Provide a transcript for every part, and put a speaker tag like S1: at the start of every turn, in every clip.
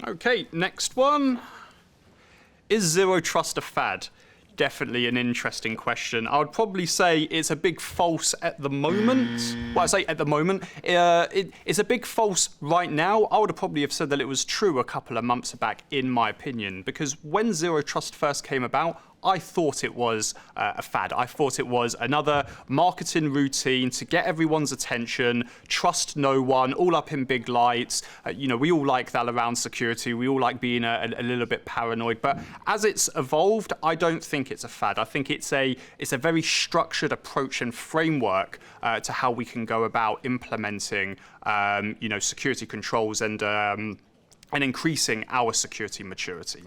S1: Okay, next one. Is zero trust a fad? Definitely an interesting question. I would probably say it's a big false at the moment. Well, I say at the moment. It's a big false right now. I would have probably have said that it was true a couple of months back, in my opinion, because when zero trust first came about, I thought it was a fad. I thought it was another marketing routine to get everyone's attention, trust no one, all up in big lights. We all like that around security. We all like being a little bit paranoid. But as it's evolved, I don't think it's a fad. I think it's a very structured approach and framework to how we can go about implementing security controls and increasing our security maturity.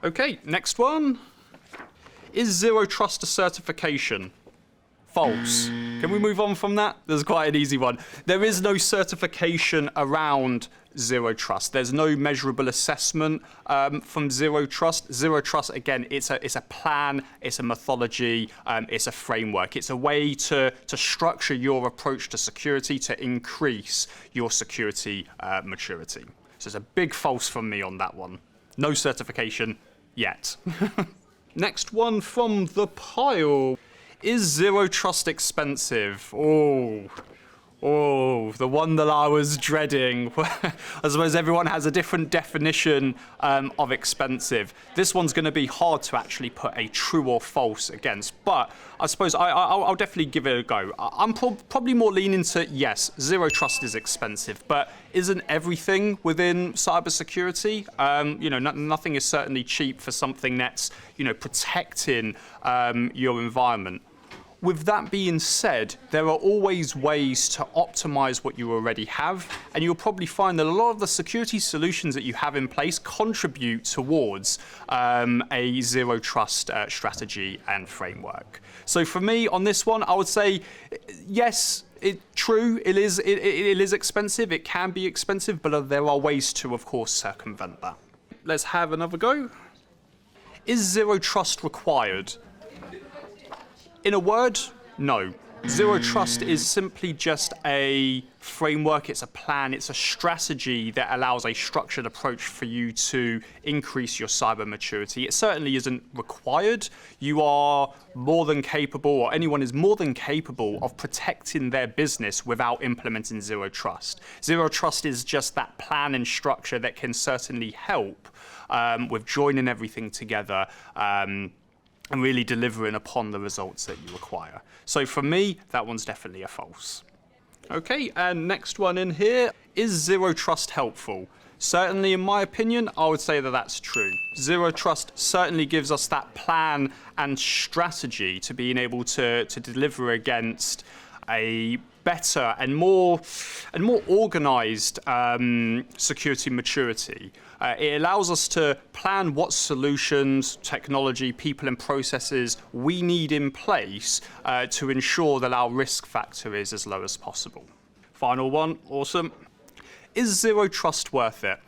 S1: Okay, next one. Is zero trust a certification? False. Can we move on from that? There's quite an easy one. There is no certification around zero trust. There's no measurable assessment from zero trust. Zero trust, again, it's a plan, it's a methodology, it's a framework. It's a way to structure your approach to security to increase your security maturity. So it's a big false from me on that one. No certification yet. Next one from the pile. Is zero trust expensive? Oh, the one that I was dreading. I suppose everyone has a different definition of expensive. This one's going to be hard to actually put a true or false against, but I suppose I'll definitely give it a go. I'm probably more leaning to yes, zero trust is expensive, but isn't everything within cybersecurity? Nothing is certainly cheap for something that's protecting your environment. With that being said, there are always ways to optimize what you already have, and you'll probably find that a lot of the security solutions that you have in place contribute towards a zero trust strategy and framework. So for me, on this one, I would say yes, true, it is expensive, it can be expensive, but there are ways to, of course, circumvent that. Let's have another go. Is zero trust required? In a word, no. Zero trust is simply just a framework, it's a plan, it's a strategy that allows a structured approach for you to increase your cyber maturity. It certainly isn't required. You are more than capable, or anyone is more than capable of protecting their business without implementing zero trust. Zero trust is just that plan and structure that can certainly help with joining everything together and really delivering upon the results that you require. So for me, that one's definitely a false. Okay, and next one in here, is zero trust helpful? Certainly, in my opinion, I would say that that's true. Zero trust certainly gives us that plan and strategy to being able to deliver against a better and more organized security maturity. It allows us to plan what solutions, technology, people and processes we need in place to ensure that our risk factor is as low as possible. Final one, awesome. Is zero trust worth it?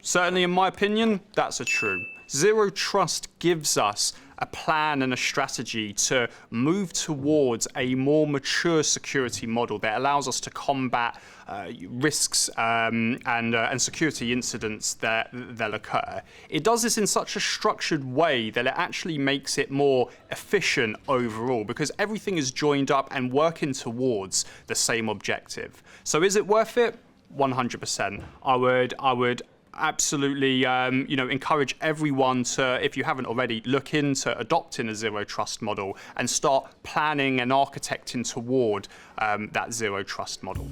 S1: Certainly, in my opinion, that's a true. Zero trust gives us a plan and a strategy to move towards a more mature security model that allows us to combat risks and security incidents that occur. It does this in such a structured way that it actually makes it more efficient overall because everything is joined up and working towards the same objective. So is it worth it? 100%. I would absolutely encourage everyone to, if you haven't already, look into adopting a zero trust model and start planning and architecting toward that zero trust model.